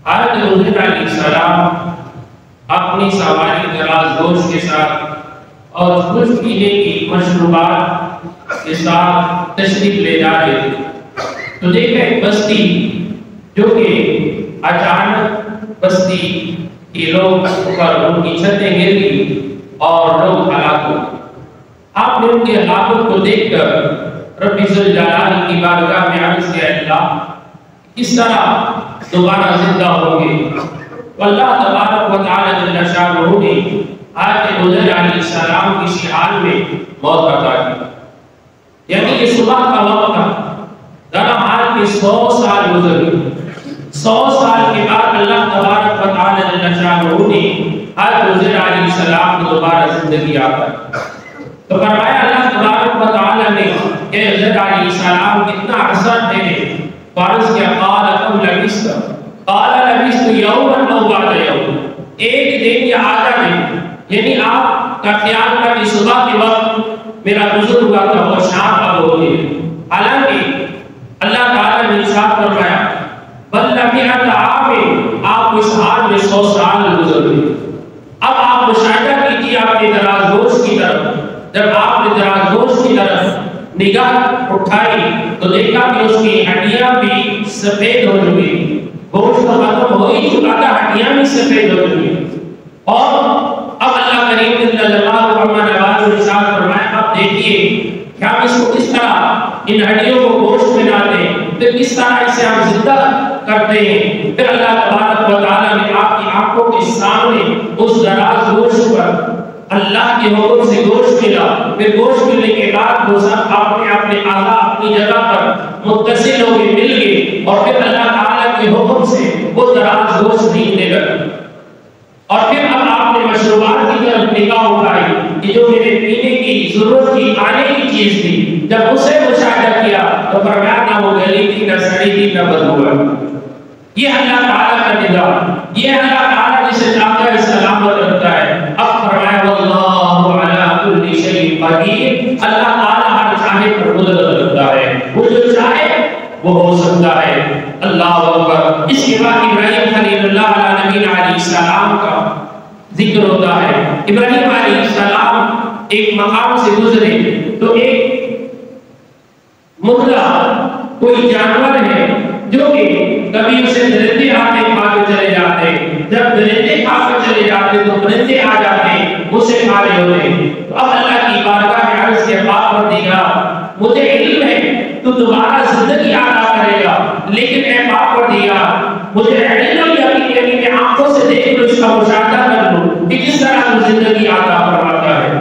حضرت حضور علیہ السلام اپنی سواری دراز گوش کے ساتھ اور کچھ پینے کی مشروبات کے ساتھ تشریف لے جا رہے تھے تو دیکھا ایک بستی جو کہ اچانک بستی کے لوگ پر ان کی چھتیں گر گئی اور لوگ ہلاک ہوئے۔ آپ نے ان کی ہلاکت کو دیکھ کر رب ذوالجلال کی بارگاہ میں عرض کیا اللہ کس طرح دوبارہ زندہ ہوں گے؟ اللہ تبارک و تعالی جل شانہ نے حضرت حضور علیہ السلام کی حال میں موت عطا کی، یعنی یہ صبح کا وقت تھا، درحال کے 100 سال گزر گئے۔ 100 سال کے بعد اللہ تبارک و تعالی جل شانہ نے حضرت حضور علیہ السلام کو دوبارہ زندگی عطا کی۔ تو فرمایا اللہ تبارک و تعالی نے کہ حضرت علیہ السلام کتنا عرصہ ٹھہرے، فارض کیا قال کم لبثت، قال لبثت یوما او بعد یوم، ایک دن یا آدھا دن، یعنی آپ کا خیال تھا کہ صبح کے وقت میرا نزول ہوا تھا اور شام اب ہو گئی، حالانکہ اللہ تعالیٰ نے ارشاد فرمایا بل لبثت عام، آپ کو اس حال میں 100 سال گزر گئے۔ اب آپ مشاہدہ کیجیے اپنے دراز گوش کی طرف، جب آپ نے دراز گوش کی طرف نگاہ اٹھائی تو دیکھا کہ اس کی ہڈیاں بھی سفید ہو چکی، گوشت تو ختم ہو ہی چکا تھا، ہڈیاں بھی سفید ہو چکی، اور اب اللہ کریم جل جلالہ نے ارشاد فرمایا اب دیکھیے کہ ہم اس کو کس طرح ان ہڈیوں کو گوشت میں ڈالتے ہیں، پھر کس طرح اسے ہم زندہ کرتے ہیں۔ پھر اللہ تبارک و تعالیٰ نے آپ کی آنکھوں کے سامنے اس دراز گوشت پر اللہ کے حکم سے گوشت ملا، پھر گوشت ملنے کے بعد وہ سب اپنے اپنے اعضاء اپنی جگہ پر متصل ہو کے مل گئے، اور پھر اللہ تعالیٰ کے حکم سے وہ دراز گوشت نکلنے لگا۔ اور پھر اب آپ نے مشروبات کی طرف نگاہ اٹھائی کہ جو میرے پینے کی ضرورت کی آنے کی چیز تھی، جب اسے مشاہدہ کیا تو فرمایا نہ وہ گلی تھی نہ سڑی تھی نہ بدبو ہے۔ یہ اللہ تعالیٰ کا نظام، یہ اللہ تعالیٰ جسے چاہتا ہے سلامت رکھتا ہے۔ اب فرمایا واللہ علی کل شیء قدیر، اللہ تعالیٰ ہر چاہے پر قدرت رکھتا ہے، وہ جو چاہے وہ ہو سکتا ہے۔ اللہ اکبر۔ اس کے بعد ابراہیم خلیل اللہ علیہ نبی علیہ السلام کا ذکر ہوتا ہے۔ ابراہیم علیہ السلام ایک مقام سے گزرے تو ایک مردہ کوئی جانور ہے جو کہ کبھی اسے درندے آتے کھا کے چلے جاتے، جب درندے کھا کے چلے جاتے تو پرندے آ جاتے اسے کھا رہے ہوتے۔ تو اب اللہ کی بارگاہ میں عرض کے پاک پروردگار مجھے علم ہے تو دوبارہ زندگی عطا کرے گا، لیکن اے پاک پروردگار مجھے علم یقین ہے کہ میں آنکھوں سے دیکھ کر اس کا مشاہدہ کر لوں کہ کس طرح وہ زندگی عطا فرماتا ہے۔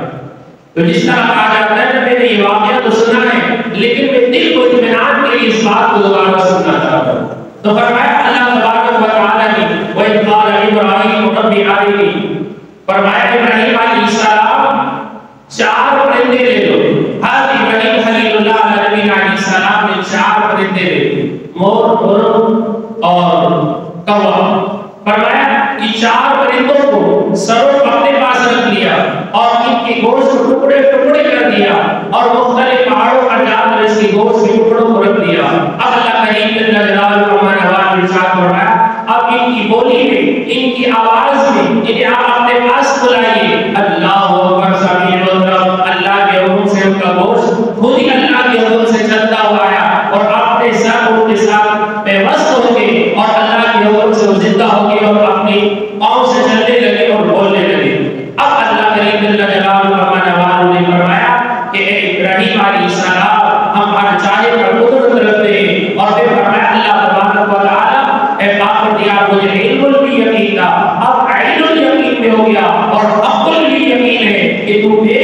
تو جس طرح کہا جاتا ہے میں نے یہ واقعہ تو سنا ہے لیکن میں دل کو اطمینان کے لیے اس بات کو دوبارہ سننا چاہتا ہوں۔ تو فرمایا اللہ تبارک و تعالیٰ نے وَإِذْ قَالَ إِبْرَاهِيمُ رَبِّ أَرِنِي، فرمایا ابراہیم علیہ السلام 4 پرندے لے لو۔ حضرت ابراہیم خلیل اللہ علیہ نبی علیہ السلام نے 4 پرندے لے، مور، مرغ اور کوا۔ فرمایا کہ 4 پرندوں کو سروں اپنے پاس رکھ لیا اور ان کے گوشت کو ٹکڑے ٹکڑے کر دیا اور مختلف پہاڑوں پر جا کر اس کے گوشت کے ٹکڑوں کو رکھ دیا۔ اب اللہ کریم جل جلالہ نے ارشاد فرمایا اب ان کی بولی میں، ان کی آواز میں انہیں آپ اپنے پاس بلائیے۔ اللہ اکبر سمیع الرب، اللہ کے حکم سے ان کا گوشت خود ہی اللہ کے حکم سے چلتا ہوا آیا اور اپنے ساتھ ان کے ساتھ پیوست ہو گئے اور اللہ کے حکم سے وہ زندہ ہو گئے اور اپنی پاؤں سے چلنے لگے اور بولنے لگے۔ اب اللہ کریم جل جلالہ نے فرمایا کہ اے ابراہیم علیہ السلام ہم ہر چاہے پر قدرت رکھتے ہیں، اور پھر فرمایا اللہ تبارک و تعالی اے پاک پروردگار مجھے علم بھی یقین تھا، اب عین الیقین میں ہو گیا اور حق الیقین ہے کہ تو بے